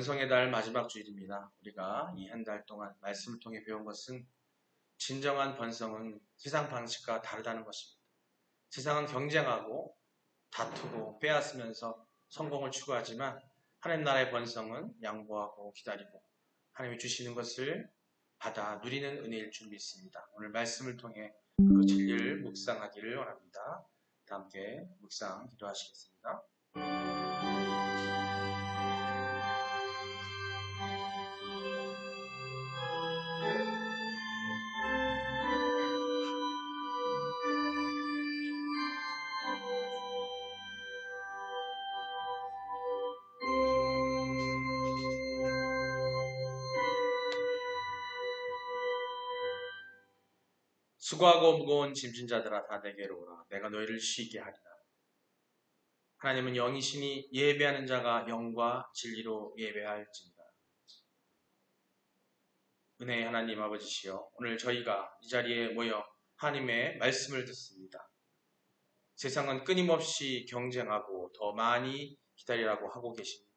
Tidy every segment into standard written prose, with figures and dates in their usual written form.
번성의 달 마지막 주일입니다. 우리가 이 한 달 동안 말씀을 통해 배운 것은 진정한 번성은 세상 방식과 다르다는 것입니다. 세상은 경쟁하고 다투고 빼앗으면서 성공을 추구하지만 하나님 나라의 번성은 양보하고 기다리고 하나님이 주시는 것을 받아 누리는 은혜일 줄 믿습니다. 오늘 말씀을 통해 그 진리를 묵상하기를 원합니다. 다 함께 묵상 기도하시겠습니다. 수고하고 무거운 짐진 자들아 다 내게로 오라. 내가 너희를 쉬게 하리라. 하나님은 영이시니 예배하는 자가 영과 진리로 예배할지니라. 은혜의 하나님 아버지시여, 오늘 저희가 이 자리에 모여 하나님의 말씀을 듣습니다. 세상은 끊임없이 경쟁하고 더 많이 기다리라고 하고 계십니다.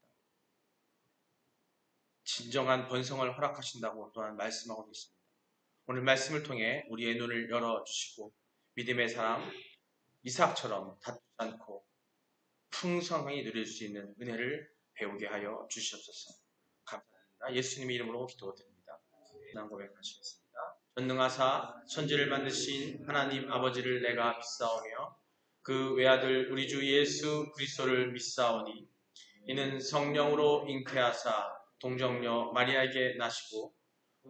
진정한 번성을 허락하신다고 또한 말씀하고 계십니다. 오늘 말씀을 통해 우리의 눈을 열어주시고 믿음의 사람 이삭처럼 다투지 않고 풍성하게 누릴 수 있는 은혜를 배우게 하여 주시옵소서. 감사합니다. 예수님의 이름으로 기도드립니다. 난 고백하시겠습니다. 전능하사 천지를 만드신 하나님 아버지를 내가 믿사오며 그 외아들 우리 주 예수 그리스도를 믿사오니 이는 성령으로 잉태하사 동정녀 마리아에게 나시고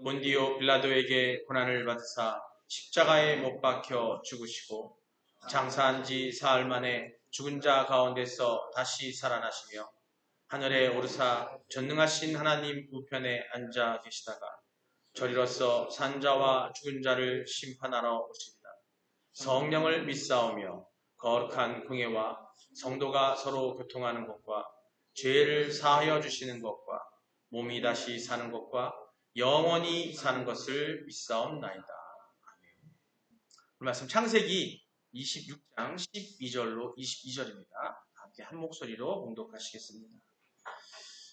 본디오 빌라도에게 고난을 받으사 십자가에 못 박혀 죽으시고 장사한 지 사흘 만에 죽은 자 가운데서 다시 살아나시며 하늘에 오르사 전능하신 하나님 우편에 앉아 계시다가 저리로서 산자와 죽은 자를 심판하러 오시리라. 성령을 믿사오며 거룩한 공예와 성도가 서로 교통하는 것과 죄를 사하여 주시는 것과 몸이 다시 사는 것과 영원히 사는 것을 믿사옵나이다. 아멘. 오늘 말씀 창세기 26장 12절로 22절입니다. 함께 한 목소리로 봉독하시겠습니다.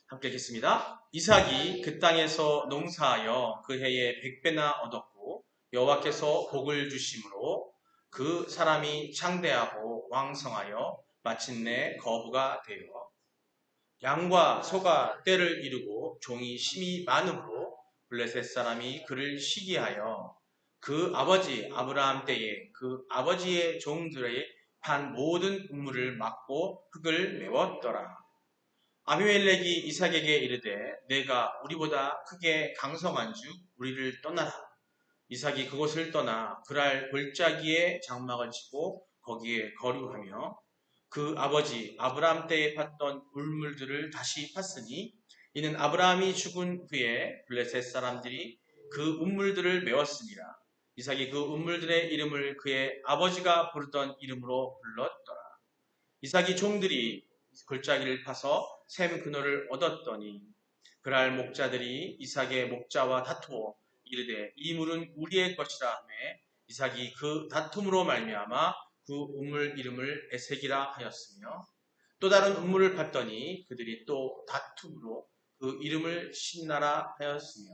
함께 읽겠습니다. 이삭이 그 땅에서 농사하여 그 해에 100배나 얻었고 여호와께서 복을 주심으로 그 사람이 창대하고 왕성하여 마침내 거부가 되어 양과 소가 떼를 이루고 종이 심히 많음으로 블레셋 사람이 그를 시기하여 그 아버지 아브라함 때에 그 아버지의 종들의 판 모든 우물을 막고 흙을 메웠더라. 아비멜렉이 이삭에게 이르되 내가 우리보다 크게 강성한즉 우리를 떠나라. 이삭이 그곳을 떠나 그랄 골짜기에 장막을 치고 거기에 거류하며 그 아버지 아브라함 때에 팠던 울물들을 다시 팠으니 이는 아브라함이 죽은 후에 블레셋 사람들이 그 우물들을 메웠습니다. 이삭이 그 우물들의 이름을 그의 아버지가 부르던 이름으로 불렀더라. 이삭이 종들이 골짜기를 파서 샘 그늘을 얻었더니 그랄 목자들이 이삭의 목자와 다투어 이르되 이 물은 우리의 것이라 하며 이삭이 그 다툼으로 말미암아 그 우물 이름을 에색이라 하였으며 또 다른 우물을 팠더니 그들이 또 다툼으로 그 이름을 신나라 하였으며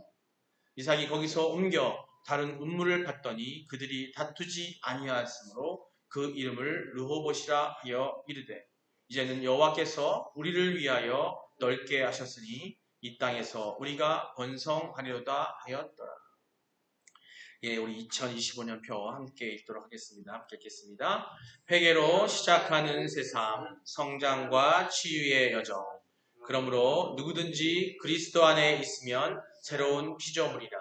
이삭이 거기서 옮겨 다른 우물을 팠더니 그들이 다투지 아니하였으므로 그 이름을 르호봇이라 하여 이르되 이제는 여호와께서 우리를 위하여 넓게 하셨으니 이 땅에서 우리가 번성하리로다 하였더라. 예, 우리 2025년표 함께 읽도록 하겠습니다. 함께 읽겠습니다. 회개로 시작하는 새삼, 성장과 치유의 여정. 그러므로 누구든지 그리스도 안에 있으면 새로운 피조물이라.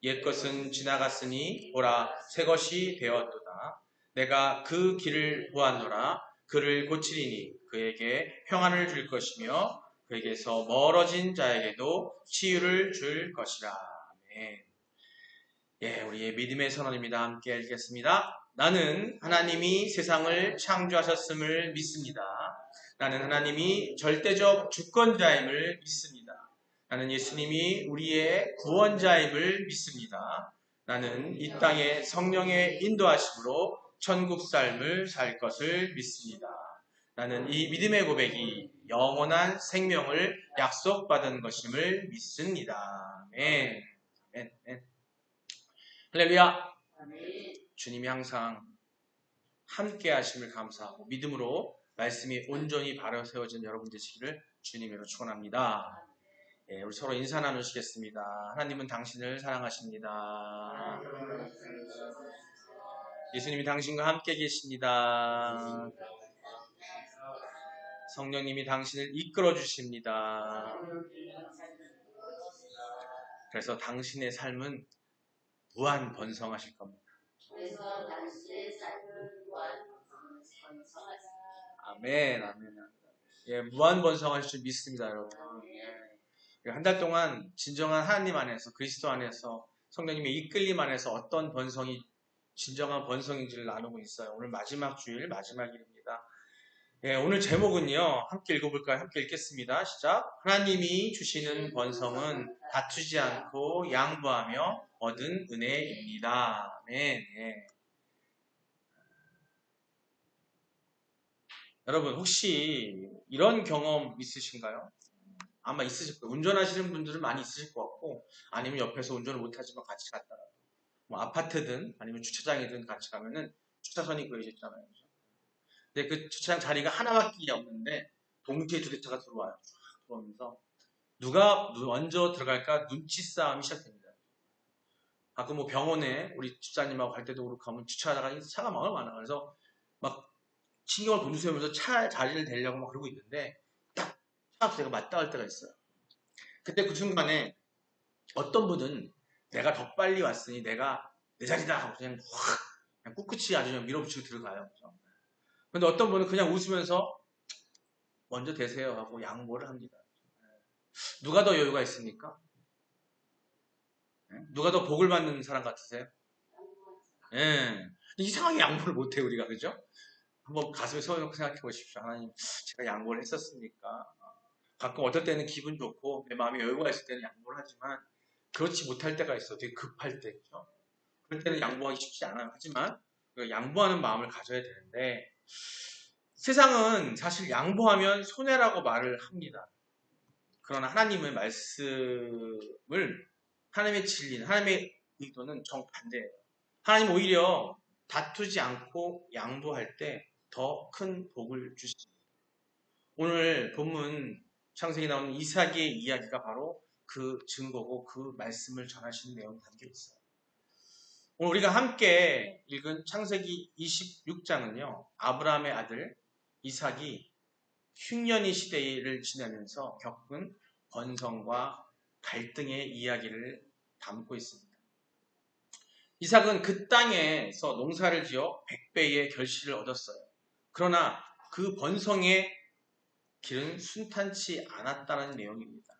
옛것은 지나갔으니 보라 새 것이 되었도다. 내가 그 길을 보았노라. 그를 고치리니 그에게 평안을 줄 것이며 그에게서 멀어진 자에게도 치유를 줄 것이라. 아멘. 예, 우리의 믿음의 선언입니다. 함께 읽겠습니다. 나는 하나님이 세상을 창조하셨음을 믿습니다. 나는 하나님이 절대적 주권자임을 믿습니다. 나는 예수님이 우리의 구원자임을 믿습니다. 나는 이 땅에 성령의 인도하심으로 천국 삶을 살 것을 믿습니다. 나는 이 믿음의 고백이 영원한 생명을 약속받은 것임을 믿습니다. 아멘. 아멘. 아멘. 할렐루야. 주님이 항상 함께 하심을 감사하고 믿음으로 말씀이 온전히 바로 세워진 여러분 되시기를 주님으로 축원합니다. 예, 우리 서로 인사 나누시겠습니다. 하나님은 당신을 사랑하십니다. 예수님이 당신과 함께 계십니다. 성령님이 당신을 이끌어 주십니다. 그래서 당신의 삶은 무한 번성하실 겁니다. 아멘, 아멘. 예, 무한 번성하실 줄 믿습니다, 여러분. 예. 한 달 동안 진정한 하나님 안에서, 그리스도 안에서, 성령님의 이끌림 안에서 어떤 번성이 진정한 번성인지를 나누고 있어요. 오늘 마지막 주일, 마지막 일입니다. 예, 오늘 제목은요, 함께 읽어볼까요? 함께 읽겠습니다. 시작. 하나님이 주시는 번성은 다투지 않고 양보하며 얻은 은혜입니다. 아멘. 예. 여러분, 혹시 이런 경험 있으신가요? 아마 있으실 거예요. 운전하시는 분들은 많이 있으실 것 같고, 아니면 옆에서 운전을 못하지만 같이 갔다가, 뭐 아파트든 아니면 주차장이든 같이 가면은 주차선이 그려져 있잖아요. 근데 그 주차장 자리가 하나밖에 없는데 동시에 두 대 차가 들어와요. 들어오면서 누가 먼저 들어갈까 눈치 싸움이 시작됩니다. 가끔 뭐 병원에 우리 집사님하고 갈 때도 그렇고 하면 주차하다가 차가 너무 많아. 그래서 막 신경을 곤두세우면서 차 자리를 대려고 막 그러고 있는데 딱 차 앞에서 맞닿을 때가 있어요. 그때 그 순간에 어떤 분은 내가 더 빨리 왔으니 내가 내 자리다 하고 그냥 확 그냥 꿋꿋이 아주 그냥 밀어붙이고 들어가요. 그렇죠? 근데 어떤 분은 그냥 웃으면서 먼저 대세요 하고 양보를 합니다. 누가 더 여유가 있습니까? 누가 더 복을 받는 사람 같으세요? 예. 이상하게 양보를 못해요, 우리가. 그죠? 한번 가슴에 손을 놓고 생각해 보십시오. 하나님, 제가 양보를 했었습니까? 가끔 어떨 때는 기분 좋고 내 마음에 여유가 있을 때는 양보를 하지만 그렇지 못할 때가 있어. 되게 급할 때. 그죠? 그럴 때는 양보하기 쉽지 않아요. 하지만 양보하는 마음을 가져야 되는데 세상은 사실 양보하면 손해라고 말을 합니다. 그러나 하나님의 말씀을 하나님의 진리는 하나님의 의도는 정반대예요. 하나님 오히려 다투지 않고 양보할 때 더 큰 복을 주십니다. 오늘 본문 창세기 나오는 이삭의 이야기가 바로 그 증거고 그 말씀을 전하시는 내용이 담겨 있어요. 오늘 우리가 함께 읽은 창세기 26장은요. 아브라함의 아들 이삭이 흉년의 시대를 지나면서 겪은 번성과 갈등의 이야기를 담고 있습니다. 이삭은 그 땅에서 농사를 지어 100배의 결실을 얻었어요. 그러나 그 번성의 길은 순탄치 않았다는 내용입니다.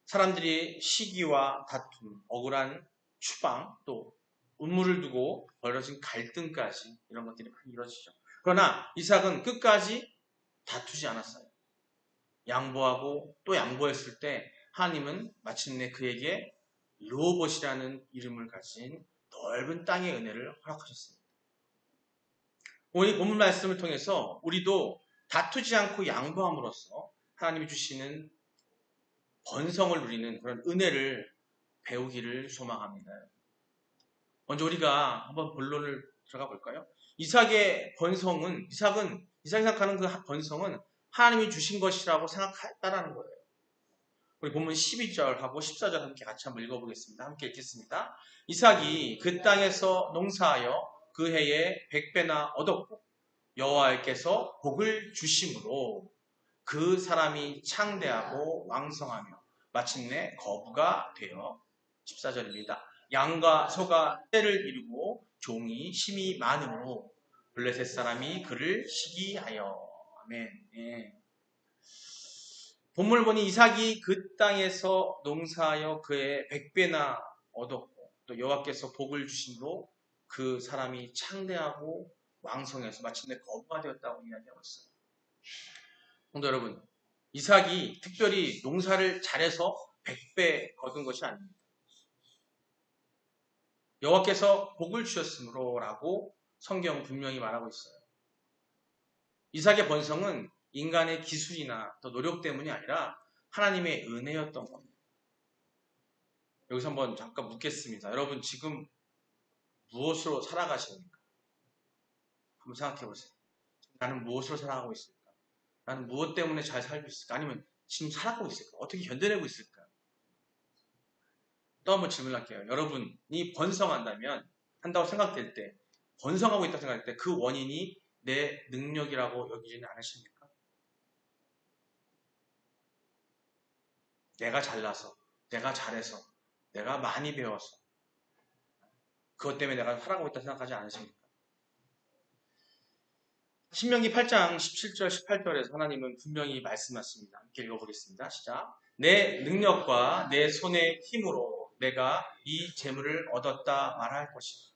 사람들이 시기와 다툼, 억울한 추방, 또 운물을 두고 벌어진 갈등까지 이런 것들이 많이 이루어지죠. 그러나 이삭은 끝까지 다투지 않았어요. 양보하고 또 양보했을 때 하나님은 마침내 그에게 르호봇이라는 이름을 가진 넓은 땅의 은혜를 허락하셨습니다. 오늘 본문 말씀을 통해서 우리도 다투지 않고 양보함으로써 하나님이 주시는 번성을 누리는 그런 은혜를 배우기를 소망합니다. 먼저 우리가 한번 본론을 들어가 볼까요? 이삭의 번성은 이삭이 생각하는 그 번성은 하나님이 주신 것이라고 생각했다라는 거예요. 우리 본문 12절하고 14절 함께 같이 한번 읽어보겠습니다. 함께 읽겠습니다. 이삭이 그 땅에서 농사하여 그 해에 100배나 얻었고 여호와께서 복을 주심으로 그 사람이 창대하고 왕성하며 마침내 거부가 되어 14절입니다. 양과 소가 때를 이루고 종이 힘이 많으므로 블레셋 사람이 그를 시기하여. 아멘. 예. 본문을 보니 이삭이 그 땅에서 농사하여 그의 100배나 얻었고 또 여호와께서 복을 주심으로 그 사람이 창대하고 왕성해서 마침내 거부가 되었다고 이야기하고 있어요. 성도 여러분, 이삭이 특별히 농사를 잘해서 100배 거둔 것이 아닙니다. 여호와께서 복을 주셨으므로 라고 성경 분명히 말하고 있어요. 이삭의 번성은 인간의 기술이나 더 노력 때문이 아니라 하나님의 은혜였던 겁니다. 여기서 한번 잠깐 묻겠습니다. 여러분 지금 무엇으로 살아가십니까? 한번 생각해 보세요. 나는 무엇으로 살아가고 있을까? 나는 무엇 때문에 잘 살고 있을까? 아니면 지금 살아가고 있을까? 어떻게 견뎌내고 있을까? 또 한번 질문할게요. 여러분이 한다고 생각될 때, 번성하고 있다고 생각할 때 그 원인이 내 능력이라고 여기지는 않으십니까? 내가 잘나서, 내가 잘해서, 내가 많이 배워서 그것 때문에 내가 살아가고 있다고 생각하지 않으십니까? 신명기 8장 17절 18절에서 하나님은 분명히 말씀하십니다. 함께 읽어보겠습니다. 시작. 내 능력과 내 손의 힘으로 내가 이 재물을 얻었다 말할 것이다.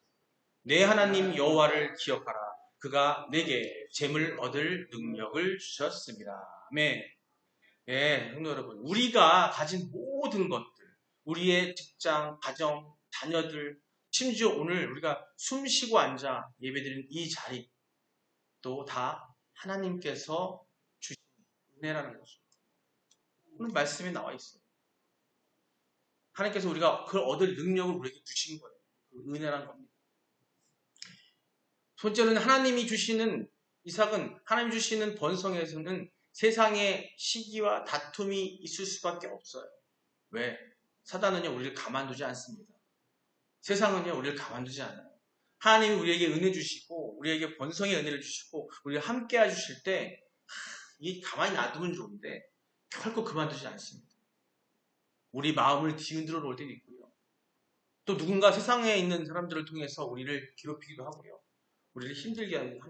내 하나님 여호와를 기억하라. 그가 내게 재물 얻을 능력을 주셨습니다. 아멘. 예, 성도 여러분, 우리가 가진 모든 것들, 우리의 직장, 가정, 자녀들, 심지어 오늘 우리가 숨 쉬고 앉아 예배드리는 이 자리, 또 다 하나님께서 주신 은혜라는 것입니다. 오늘 말씀에 나와 있어요. 하나님께서 우리가 그걸 얻을 능력을 우리에게 주신 거예요. 그 은혜라는 겁니다. 첫째는 이삭은 하나님 주시는 번성에서는 세상의 시기와 다툼이 있을 수밖에 없어요. 왜? 사단은요, 우리를 가만두지 않습니다. 세상은요, 우리를 가만두지 않아요. 하나님이 우리에게 은혜 주시고, 우리에게 번성의 은혜를 주시고, 우리를 함께 해주실 때, 이 가만히 놔두면 좋은데, 결코 그만두지 않습니다. 우리 마음을 뒤흔들어 놓을 때도 있고요. 또 누군가 세상에 있는 사람들을 통해서 우리를 괴롭히기도 하고요. 우리를 힘들게 합니다.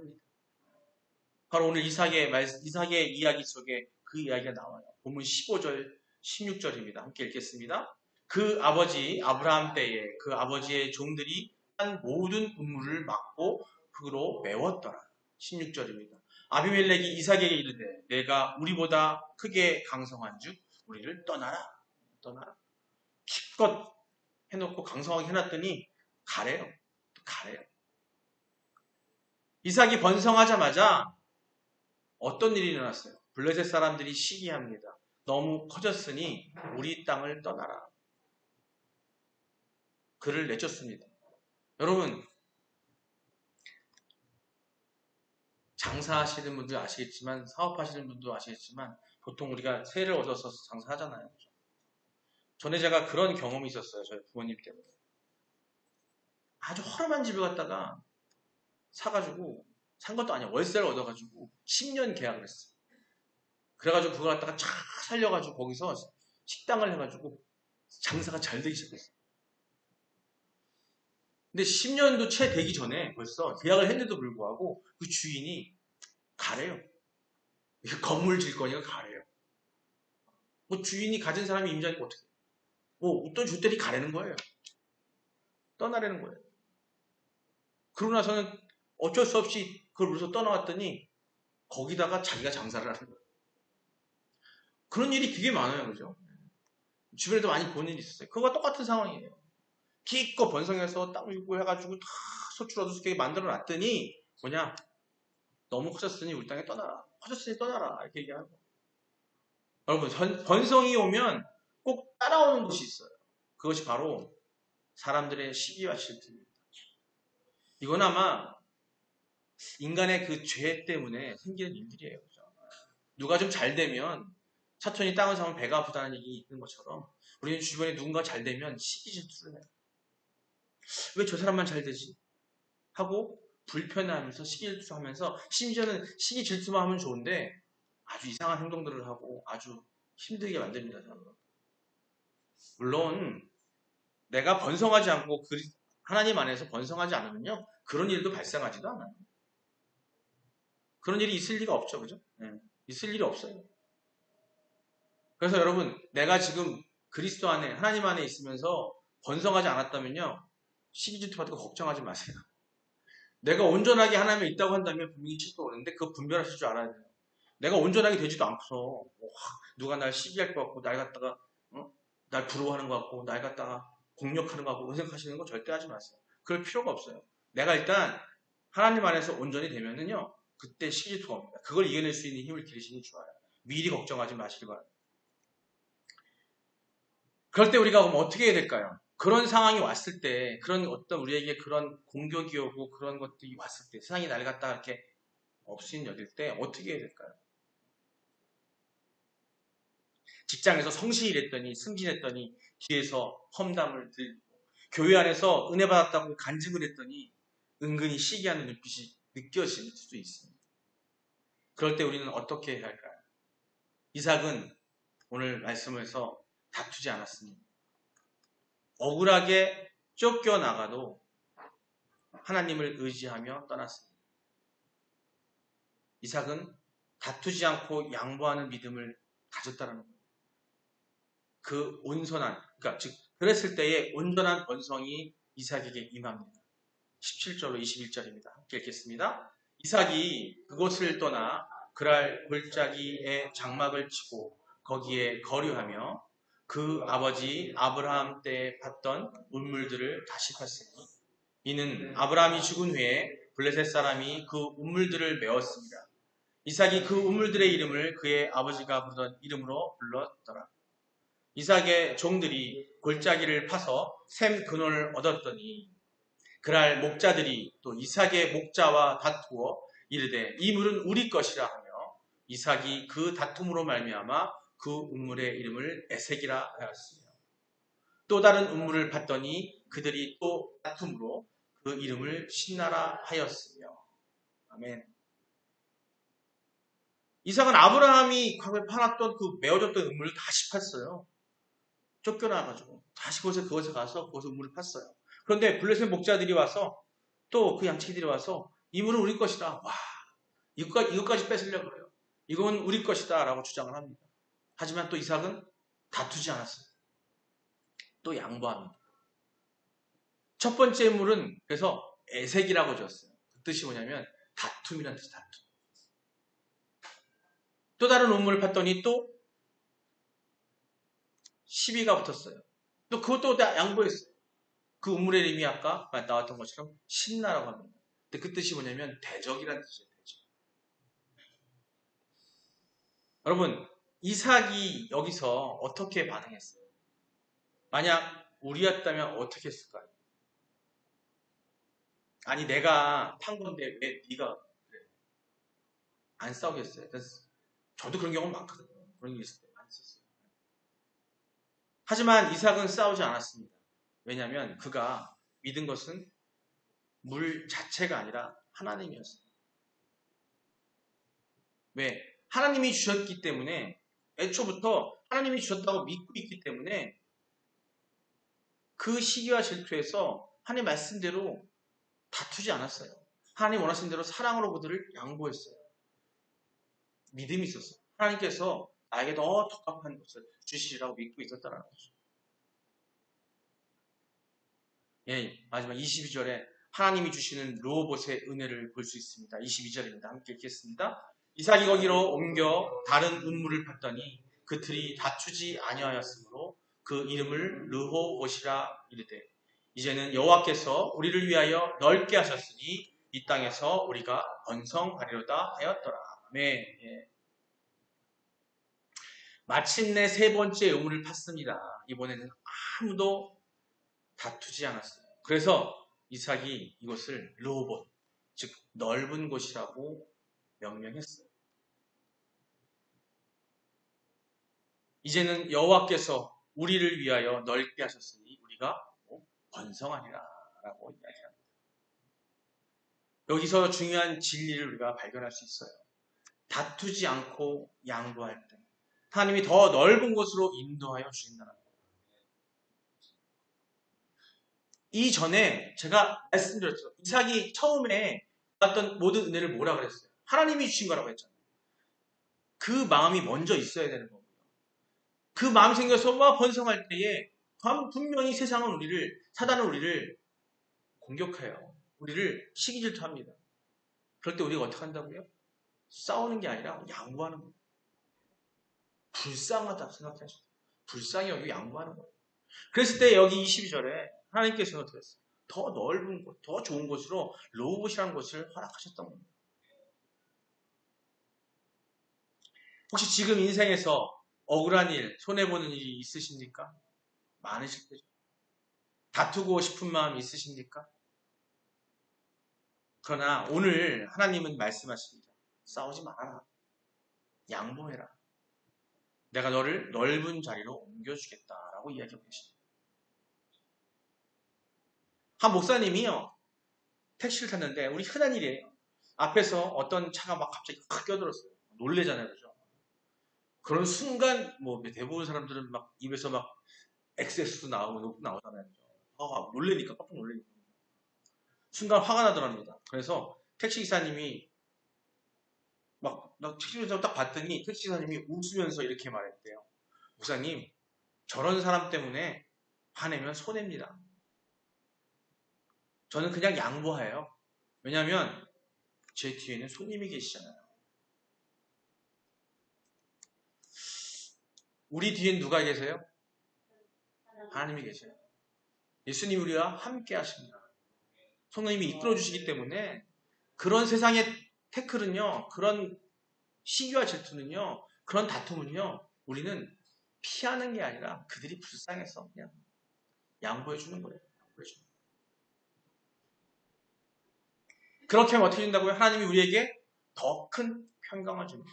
바로 오늘 이삭의 이야기 속에 그 이야기가 나와요. 본문 15절, 16절입니다. 함께 읽겠습니다. 그 아버지 아브라함 때에 그 아버지의 종들이 한 모든 분물을 막고 흙으로 메웠더라. 16절입니다. 아비멜렉이 이삭에게 이르되 내가 우리보다 크게 강성한즉 우리를 떠나라. 기껏 해놓고 강성하게 해놨더니 가래요. 이삭이 번성하자마자 어떤 일이 일어났어요? 블레셋 사람들이 시기합니다. 너무 커졌으니 우리 땅을 떠나라. 그를 내쫓습니다. 여러분, 장사하시는 분들 아시겠지만, 사업하시는 분도 아시겠지만, 보통 우리가 세를 얻어서 장사하잖아요. 전에 제가 그런 경험이 있었어요. 저희 부모님 때문에. 아주 허름한 집을 갖다가 사가지고, 산 것도 아니야. 월세를 얻어가지고 10년 계약을 했어요. 그래가지고 그걸 갖다가 쫙 살려가지고 거기서 식당을 해가지고 장사가 잘 되기 시작했어요. 근데 10년도 채 되기 전에 벌써 계약을 했는데도 불구하고 그 주인이 가래요. 건물 질 거니까 가래요. 뭐 주인이 가진 사람이 임자니까 어떻게 해요? 뭐 웃돈 줄 때니 가래는 거예요. 떠나라는 거예요. 그러고 나서는 어쩔 수 없이 그걸 물어서 떠나왔더니 거기다가 자기가 장사를 하는 거예요. 그런 일이 되게 많아요. 그죠? 주변에도 많이 본 일이 있었어요. 그거와 똑같은 상황이에요. 기껏 번성해서 땅 주고 해가지고 다 소출 얻어서 만들어 놨더니 뭐냐? 너무 커졌으니 우리 땅에 떠나라. 커졌으니 떠나라. 이렇게 얘기하는 거예요. 여러분, 번성이 오면 꼭 따라오는 것이 있어요. 그것이 바로 사람들의 시기와 질투입니다. 이건 아마 인간의 그 죄 때문에 생기는 일들이에요. 그죠? 누가 좀 잘 되면 사촌이 땅을 사면 배가 아프다는 얘기 있는 것처럼 우리는 주변에 누군가 잘 되면 시기 질투를 해요. 왜 저 사람만 잘 되지? 하고 불편해하면서 시기 질투하면서 심지어는 시기 질투만 하면 좋은데 아주 이상한 행동들을 하고 아주 힘들게 만듭니다. 물론 내가 번성하지 않고 하나님 안에서 번성하지 않으면요 그런 일도 발생하지도 않아요. 그런 일이 있을 리가 없죠. 그죠? 있을 일이 없어요. 그래서 여러분 내가 지금 그리스도 안에 하나님 안에 있으면서 번성하지 않았다면요 시기 질투 받고 걱정하지 마세요. 내가 온전하게 하나님에 있다고 한다면 분명히 질투가 오는데 그거 분별하실 줄 알아야 돼요. 내가 온전하게 되지도 않고서 누가 날 시기할 것 같고 날 갖다가 날 부러워하는 것 같고 날 갖다가 공격하는 것 같고 그런 생각하시는 거 절대 하지 마세요. 그럴 필요가 없어요. 내가 일단 하나님 안에서 온전히 되면은요 그때 시기가 옵니다. 그걸 이겨낼 수 있는 힘을 기르시니 좋아요. 미리 걱정하지 마시기 바랍니다. 그럴 때 우리가 그럼 어떻게 해야 될까요? 그런 상황이 왔을 때, 그런 어떤 우리에게 그런 공격이 오고 그런 것들이 왔을 때, 세상이 날 갖다가 이렇게 없인 여길 때 어떻게 해야 될까요? 직장에서 성실히 일했더니, 승진했더니, 뒤에서 험담을 들고, 교회 안에서 은혜 받았다고 간증을 했더니, 은근히 시기하는 눈빛이 느껴질 수도 있습니다. 그럴 때 우리는 어떻게 해야 할까요? 이삭은 오늘 말씀에서 다투지 않았습니다. 억울하게 쫓겨나가도 하나님을 의지하며 떠났습니다. 이삭은 다투지 않고 양보하는 믿음을 가졌다는 겁니다. 그 온전한, 그러니까 즉 그랬을 때의 온전한 번성이 이삭에게 임합니다. 17절로 21절입니다. 함께 읽겠습니다. 이삭이 그곳을 떠나 그랄 골짜기에 장막을 치고 거기에 거류하며 그 아버지 아브라함 때 팠던 우물들을 다시 팠으니 이는 아브라함이 죽은 후에 블레셋 사람이 그 우물들을 메웠습니다. 이삭이 그 우물들의 이름을 그의 아버지가 부르던 이름으로 불렀더라. 이삭의 종들이 골짜기를 파서 샘 근원을 얻었더니 그날 목자들이 또 이삭의 목자와 다투어 이르되 이 물은 우리 것이라 하며 이삭이 그 다툼으로 말미암아 그 우물의 이름을 에색이라 하였으며 또 다른 우물을 팠더니 그들이 또 다툼으로 그 이름을 신나라 하였으며. 아멘. 이삭은 아브라함이 과거에 파놨던 그 메어졌던 우물을 다시 팠어요. 쫓겨나가지고 다시 그곳에 가서 거기서 우물을 팠어요. 그런데 블레셋 목자들이 와서 또 그 양치기들이 와서 이 물은 우리 것이다. 와, 이것까지 뺏으려고 그래요. 이건 우리 것이다 라고 주장을 합니다. 하지만 또 이삭은 다투지 않았어요. 또 양보합니다. 첫 번째 물은 그래서 에색이라고 지었어요. 그 뜻이 뭐냐면 다툼이라는 뜻이 다툼. 또 다른 우물을 팠더니 또 시비가 붙었어요. 또 그것도 양보했어요. 그 우물의 이름이 아까 나왔던 것처럼 신나라고 합니다. 근데 그 뜻이 뭐냐면 대적이라는 뜻이에요. 대적. 여러분, 이삭이 여기서 어떻게 반응했어요? 만약 우리였다면 어떻게 했을까요? 아니 내가 판 건데 왜 네가 그래? 안 싸우겠어요. 그래서 저도 그런 경우 많거든요. 그런 게 있을 때 많이 있었어요. 하지만 이삭은 싸우지 않았습니다. 왜냐하면 그가 믿은 것은 물 자체가 아니라 하나님이었어요. 왜? 하나님이 주셨기 때문에 애초부터 하나님이 주셨다고 믿고 있기 때문에 그 시기와 질투에서 하나님 말씀대로 다투지 않았어요. 하나님 원하신 대로 사랑으로 그들을 양보했어요. 믿음이 있었어요. 하나님께서 나에게 더 적합한 것을 주시리라고 믿고 있었다는 거죠. 예, 마지막 22절에 하나님이 주시는 르호봇의 은혜를 볼 수 있습니다. 22절입니다. 함께 읽겠습니다. 이삭이 거기로 옮겨 다른 우물을 팠더니 그 들이 다투지 아니하였으므로 그 이름을 르호봇이라 이르되 이제는 여호와께서 우리를 위하여 넓게 하셨으니 이 땅에서 우리가 번성하리로다 하였더라. 아멘. 예. 마침내 세 번째 우물을 팠습니다. 이번에는 아무도 다투지 않았어요. 그래서 이삭이 이곳을 르호봇, 즉 넓은 곳이라고 명명했어요. 이제는 여호와께서 우리를 위하여 넓게 하셨으니 우리가 번성하리라 라고 이야기합니다. 여기서 중요한 진리를 우리가 발견할 수 있어요. 다투지 않고 양보할 때 하나님이 더 넓은 곳으로 인도하여 주신다는 거예요. 이전에 제가 말씀드렸죠. 이삭이 처음에 받았던 모든 은혜를 뭐라 그랬어요? 하나님이 주신 거라고 했잖아요. 그 마음이 먼저 있어야 되는 거고요. 그 마음이 생겨서 번성할 때에 분명히 세상은 사단은 우리를 공격해요. 우리를 시기 질투합니다. 그럴 때 우리가 어떻게 한다고요? 싸우는 게 아니라 양보하는 거예요. 불쌍하다 생각하셔요. 불쌍히 여기고 양보하는 거예요. 그랬을 때 여기 22절에 하나님께서는 어떻게 했어요? 더 넓은 곳, 더 좋은 곳으로 르호봇이라는 곳을 허락하셨던 겁니다. 혹시 지금 인생에서 억울한 일, 손해보는 일이 있으십니까? 많으실 거죠. 다투고 싶은 마음이 있으십니까? 그러나 오늘 하나님은 말씀하십니다. 싸우지 말아라. 양보해라. 내가 너를 넓은 자리로 옮겨주겠다라고 이야기하고 계십니다. 한 목사님이요. 택시를 탔는데 우리 흔한 일이에요. 앞에서 어떤 차가 막 갑자기 확 껴들었어요. 놀래잖아요. 그죠? 그런 순간 뭐 대부분 사람들은 막 입에서 막 엑세스도 나오고 욕도 나오잖아요. 놀래니까 깜짝 놀래니까. 순간 화가 나더랍니다. 그래서 택시기사님이 막 택시기사 딱 봤더니 택시기사님이 웃으면서 이렇게 말했대요. 목사님, 저런 사람 때문에 화내면 손해입니다. 저는 그냥 양보해요. 왜냐하면 제 뒤에는 손님이 계시잖아요. 우리 뒤엔 누가 계세요? 하나님이 계세요. 예수님 우리와 함께 하십니다. 성령님이 이끌어 주시기 때문에 그런 세상의 태클은요, 그런 시기와 질투는요, 그런 다툼은요, 우리는 피하는 게 아니라 그들이 불쌍해서 그냥 양보해 주는 거예요. 양보해 주는 거예요. 그렇게 하면 어떻게 된다고요? 하나님이 우리에게 더 큰 평강을 줍니다.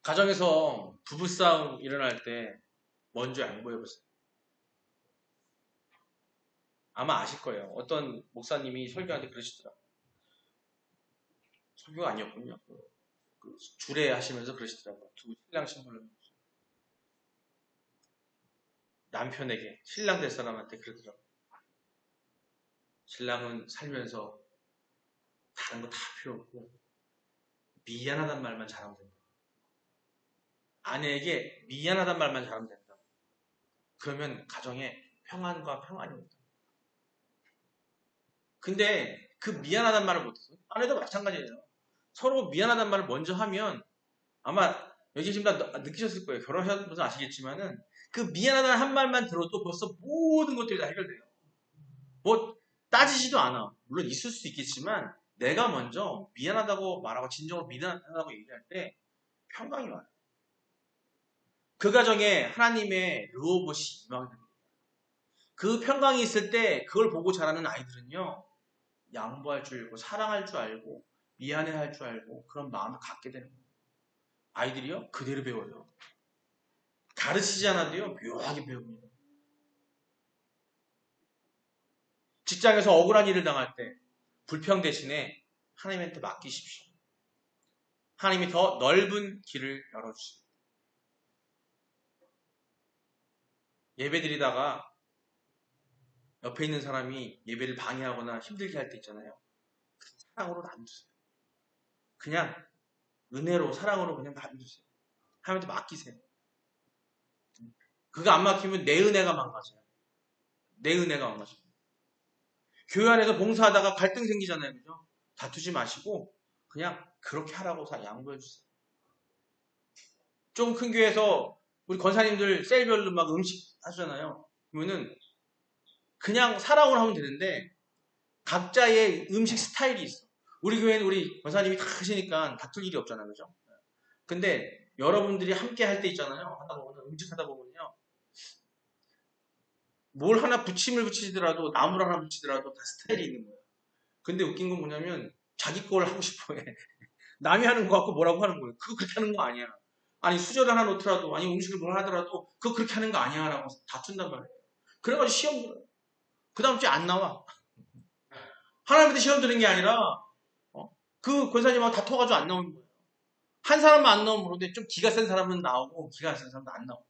가정에서 부부싸움 일어날 때 먼저 양보해보세요. 아마 아실 거예요. 어떤 목사님이 설교하는데 그러시더라고요. 설교가 아니었군요. 주례 하시면서 그러시더라고요. 두 신랑 신부를 남편에게, 신랑 될 사람한테 그러더라고요. 신랑은 살면서 다른 거 다 필요 없고 미안하단 말만 잘하면 된다. 아내에게 미안하단 말만 잘하면 된다. 그러면 가정에 평안과 평안이 온다. 근데 그 미안하단 말을 못해서 아내도 마찬가지예요. 서로 미안하단 말을 먼저 하면 아마 여기 지금 다 느끼셨을 거예요. 결혼하셔서 아시겠지만은 그 미안하다는 한 말만 들어도 벌써 모든 것들이 다 해결돼요. 뭐 따지지도 않아. 물론 있을 수도 있겠지만 내가 먼저 미안하다고 말하고 진정으로 미안하다고 얘기할 때 평강이 와요. 그 가정에 하나님의 르호봇이 임하됩니다. 그 평강이 있을 때 그걸 보고 자라는 아이들은요. 양보할 줄 알고 사랑할 줄 알고 미안해할 줄 알고 그런 마음을 갖게 되는 거예요. 아이들이요. 그대로 배워요. 가르치지 않아도요. 묘하게 배웁니다. 직장에서 억울한 일을 당할 때 불평 대신에 하나님한테 맡기십시오. 하나님이 더 넓은 길을 열어주십니다. 예배 드리다가 옆에 있는 사람이 예배를 방해하거나 힘들게 할 때 있잖아요. 사랑으로 놔두세요. 그냥 은혜로 사랑으로 그냥 놔두세요. 하나님한테 맡기세요. 그거 안 맡기면 내 은혜가 망가져요. 내 은혜가 망가져요. 교회 안에서 봉사하다가 갈등 생기잖아요. 그죠? 다투지 마시고 그냥 그렇게 하라고 양보해 주세요. 좀 큰 교회에서 우리 권사님들 셀별로 막 음식 하잖아요. 그러면은 그냥 사랑으로 하면 되는데 각자의 음식 스타일이 있어. 우리 교회는 우리 권사님이 다 하시니까 다툴 일이 없잖아요. 그죠? 근데 여러분들이 함께 할 때 있잖아요. 하다 보면 음식 하다 보면요. 뭘 하나 부침을 붙이더라도 나무를 하나 붙이더라도 다 스타일이 있는 거예요. 근데 웃긴 건 뭐냐면 자기 걸 하고 싶어 해. 남이 하는 거 갖고 뭐라고 하는 거예요. 그거 그렇게 하는 거 아니야. 아니 수저를 하나 놓더라도 아니 음식을 뭘 하더라도 그거 그렇게 하는 거 아니야 라고 다툰단 말이에요. 그래가지고 시험 들어요. 그 다음 주에 안 나와. 하나님한테 시험 드는 게 아니라 그 권사님하고 다퉈가지고 안 나오는 거예요. 한 사람만 안 나오면 모르는데 좀 기가 센 사람은 나오고 기가 센 사람은 안 나오고.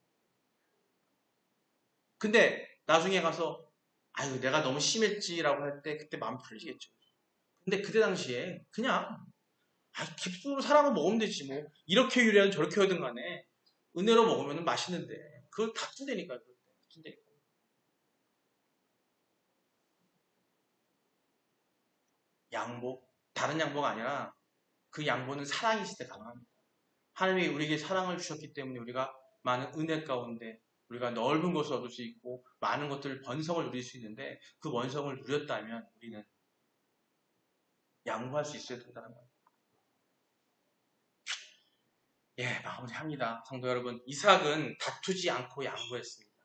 근데 나중에 가서 아유 내가 너무 심했지라고 할 때 그때 마음 풀리겠죠. 근데 그때 당시에 그냥 기쁨으로 사랑으로 먹으면 되지 뭐 이렇게 요리하든 저렇게 하든 간에 은혜로 먹으면 맛있는데 그걸 다툰다니까요. 다툰다니까. 양보 다른 양보가 아니라 그 양보는 사랑이 있을 때 가능합니다. 하나님이 우리에게 사랑을 주셨기 때문에 우리가 많은 은혜 가운데 우리가 넓은 것을 얻을 수 있고 많은 것들 번성을 누릴 수 있는데 그 번성을 누렸다면 우리는 양보할 수 있어야 된다는 거예요. 예, 마무리합니다. 성도 여러분, 이삭은 다투지 않고 양보했습니다.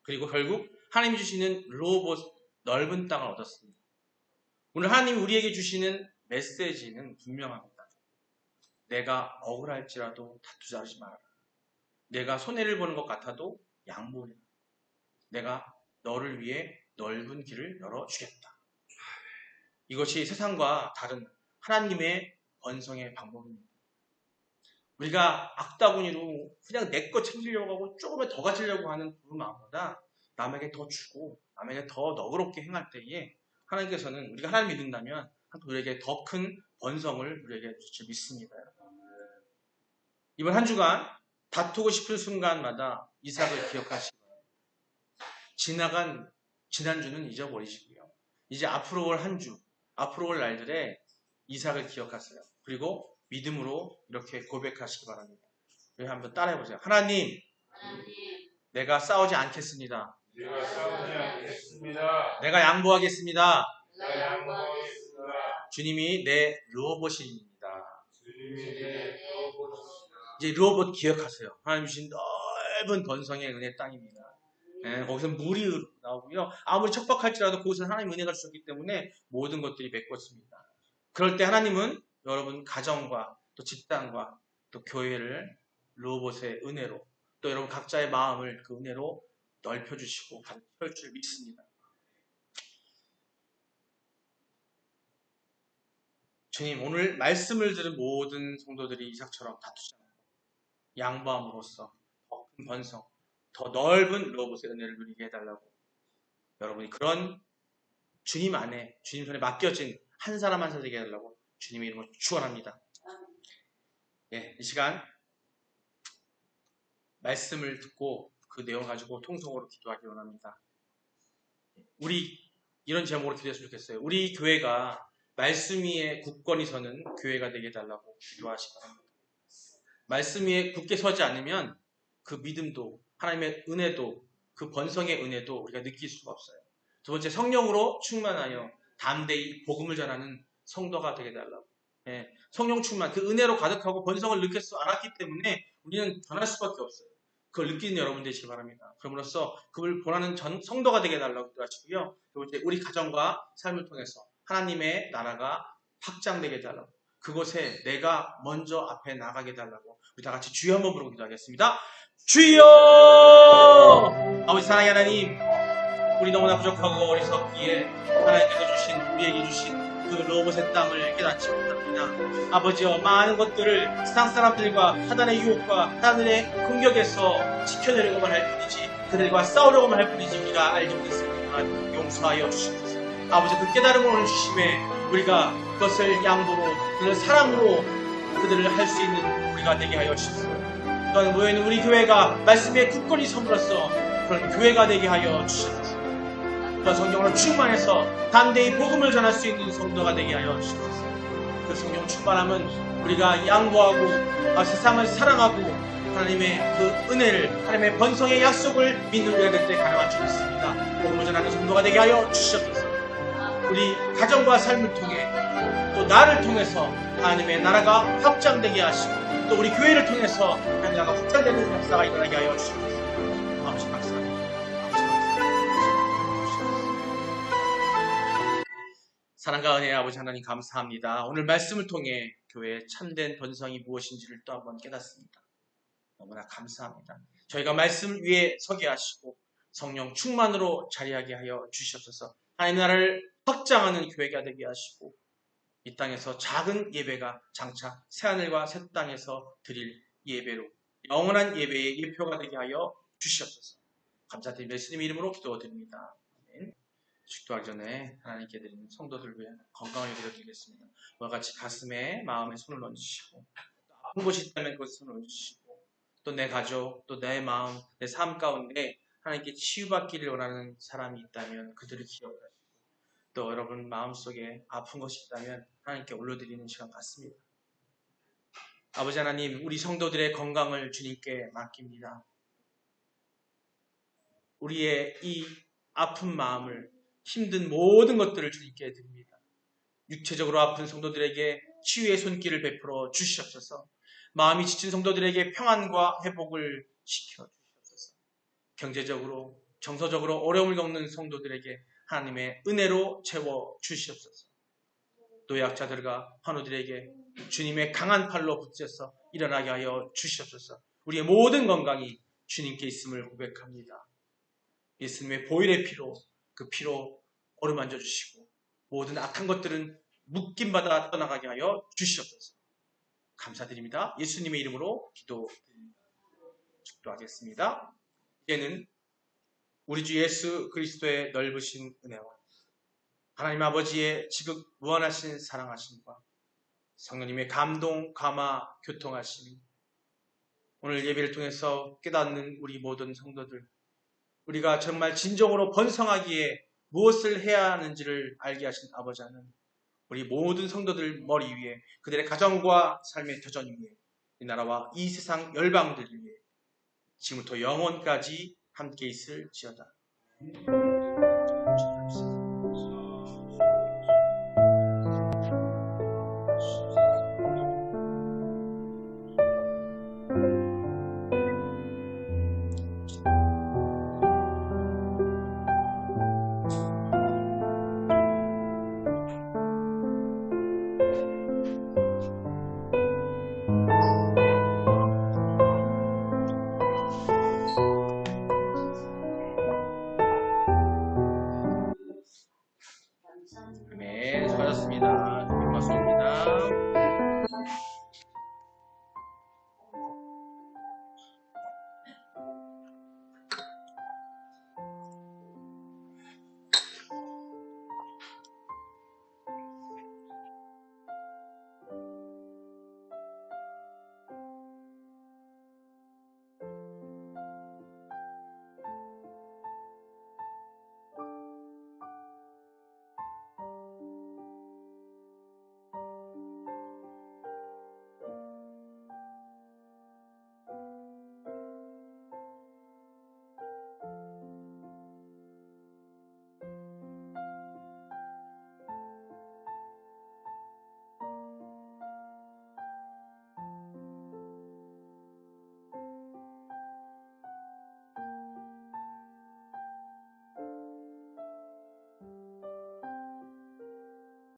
그리고 결국 하나님이 주시는 르호봇 넓은 땅을 얻었습니다. 오늘 하나님이 우리에게 주시는 메시지는 분명합니다. 내가 억울할지라도 다투지 하지 말아라. 내가 손해를 보는 것 같아도 양보해라. 내가 너를 위해 넓은 길을 열어주겠다. 이것이 세상과 다른 하나님의 번성의 방법입니다. 우리가 악다구니로 그냥 내 거 챙기려고 하고 조금만 더 가지려고 하는 그 마음보다 남에게 더 주고 남에게 더 너그럽게 행할 때에 하나님께서는 우리가 하나님 믿는다면 우리에게 더 큰 번성을 우리에게 주실 믿습니다. 이번 한 주간 다투고 싶은 순간마다 이삭을 기억하시고 지나간 지난주는 잊어버리시고요. 이제 앞으로 올 한 주, 앞으로 올 날들에 이삭을 기억하세요. 그리고 믿음으로 이렇게 고백하시기 바랍니다. 우리 한번 따라해보세요. 하나님, 내가 싸우지 않겠습니다. 내가 양보하겠습니다. 주님이 내 르호봇입니다. 이제 르호봇 기억하세요. 하나님 주신 넓은 번성의 은혜 땅입니다. 네, 거기서 물이 나오고요. 아무리 척박할지라도 그곳은 하나님 은혜가 주셨기 때문에 모든 것들이 메꿨습니다. 그럴 때 하나님은 여러분 가정과 또 집단과 또 교회를 르호봇의 은혜로 또 여러분 각자의 마음을 그 은혜로 넓혀주시고 펼 줄 믿습니다. 주님, 오늘 말씀을 들은 모든 성도들이 이삭처럼 다투지 않고 양보함으로써 더 큰 번성, 더 넓은 르호봇의 은혜를 누리게 해달라고 여러분이 그런 주님 안에 주님 손에 맡겨진 한 사람 한 사람 되게 해달라고 주님의 이름으로 축원합니다. 예, 이 시간 말씀을 듣고 그 내용 가지고 통성으로 기도하기 원합니다. 우리 이런 제목으로 기도했으면 좋겠어요. 우리 교회가 말씀 위에 굳건히 서는 교회가 되게 해달라고 기도하시기 바랍니다. 말씀 위에 굳게 서지 않으면 그 믿음도 하나님의 은혜도 그 번성의 은혜도 우리가 느낄 수가 없어요. 두 번째, 성령으로 충만하여 담대히 복음을 전하는 성도가 되게 해달라고. 예, 성령 충만, 그 은혜로 가득하고 번성을 느낄 수 않았기 때문에 우리는 변할 수밖에 없어요. 그걸 느끼는 여러분 되시기 바랍니다. 그럼으로써 그걸 본하는 성도가 되게 해달라고 기도하시고요. 두 번째, 우리 가정과 삶을 통해서 하나님의 나라가 확장되게 해달라고. 그곳에 내가 먼저 앞에 나가게 해달라고 우리 다 같이 주여 한번 부르고 기도하겠습니다. 주여! 아버지 사랑의 하나님, 우리 너무나 부족하고 어리석기에 하나님께서 주신 우리에게 주신 그 르호봇의 땅을 깨닫지 못합니다. 아버지여, 많은 것들을 세상 사람들과 사단의 유혹과 사단의 공격에서 지켜내려고만 할 뿐이지 그들과 싸우려고만 할 뿐이지 우리가 알지 못했습니다만 용서하여 주시옵소서. 아버지, 그 깨달음을 오늘 주심에 우리가 그것을 양보로 그것을 사랑으로 그들을 할 수 있는 우리가 되게 하여 주시옵소서. 또한 모여있는 우리 교회가 말씀에 굳건히 서물어서 그런 교회가 되게 하여 주시옵소서. 또한 성령으로 충만해서 담대히 복음을 전할 수 있는 성도가 되게 하여 주시옵소서. 그 성령 충만함은 우리가 양보하고 세상을 사랑하고 하나님의 그 은혜를 하나님의 번성의 약속을 믿는 우리가 될 때 가능한 줄 믿습니다. 복음을 전하는 성도가 되게 하여 주시옵소서. 우리 가정과 삶을 통해 또 나를 통해서 하나님의 나라가 확장되게 하시고 또 우리 교회를 통해서 하나님의 나라가 확장되는 역사가 일어나게 하여 주시옵소서. 아버지 감사합니다. 사랑과 은혜의 아버지 하나님 감사합니다. 오늘 말씀을 통해 교회의 참된 번성이 무엇인지를 또 한번 깨닫습니다. 너무나 감사합니다. 저희가 말씀 위에 서게 하시고 성령 충만으로 자리하게 하여 주시옵소서. 하나님 나라를 확장하는 교회가 되게 하시고 이 땅에서 작은 예배가 장차 새하늘과 새 땅에서 드릴 예배로 영원한 예배의 예표가 되게 하여 주시옵소서. 감사드리며 예수님의 이름으로 기도드립니다. 아멘. 축도하기 전에 하나님께 드리는 성도들 위해 건강을 기도드리겠습니다. 그와 같이 가슴에 마음에 손을 얹으시고 아픈 곳이 있다면 그곳에 손을 얹으시고 또 내 가족 또 내 마음 내 삶 가운데 하나님께 치유받기를 원하는 사람이 있다면 그들을 기억하시고 또 여러분 마음속에 아픈 것이 있다면 하나님께 올려드리는 시간 같습니다. 아버지 하나님, 우리 성도들의 건강을 주님께 맡깁니다. 우리의 이 아픈 마음을 힘든 모든 것들을 주님께 드립니다. 육체적으로 아픈 성도들에게 치유의 손길을 베풀어 주시옵소서. 마음이 지친 성도들에게 평안과 회복을 시켜 주시옵소서. 경제적으로, 정서적으로 어려움을 겪는 성도들에게 하나님의 은혜로 채워 주시옵소서. 노약자들과 환우들에게 주님의 강한 팔로 붙여서 일어나게 하여 주시옵소서. 우리의 모든 건강이 주님께 있음을 고백합니다. 예수님의 보혈의 피로, 그 피로 어루만져 주시고 모든 악한 것들은 묶임받아 떠나가게 하여 주시옵소서. 감사드립니다. 예수님의 이름으로 기도드립니다. 축도하겠습니다. 이제는 우리 주 예수 그리스도의 넓으신 은혜와 하나님 아버지의 지극 무한하신 사랑하심과 성령님의 감동, 감화, 교통하심이 오늘 예배를 통해서 깨닫는 우리 모든 성도들, 우리가 정말 진정으로 번성하기에 무엇을 해야 하는지를 알게 하신 아버지 하나님, 우리 모든 성도들 머리 위에, 그들의 가정과 삶의 터전 위에, 이 나라와 이 세상 열방들 위에 지금부터 영원까지 함께 있을지어다.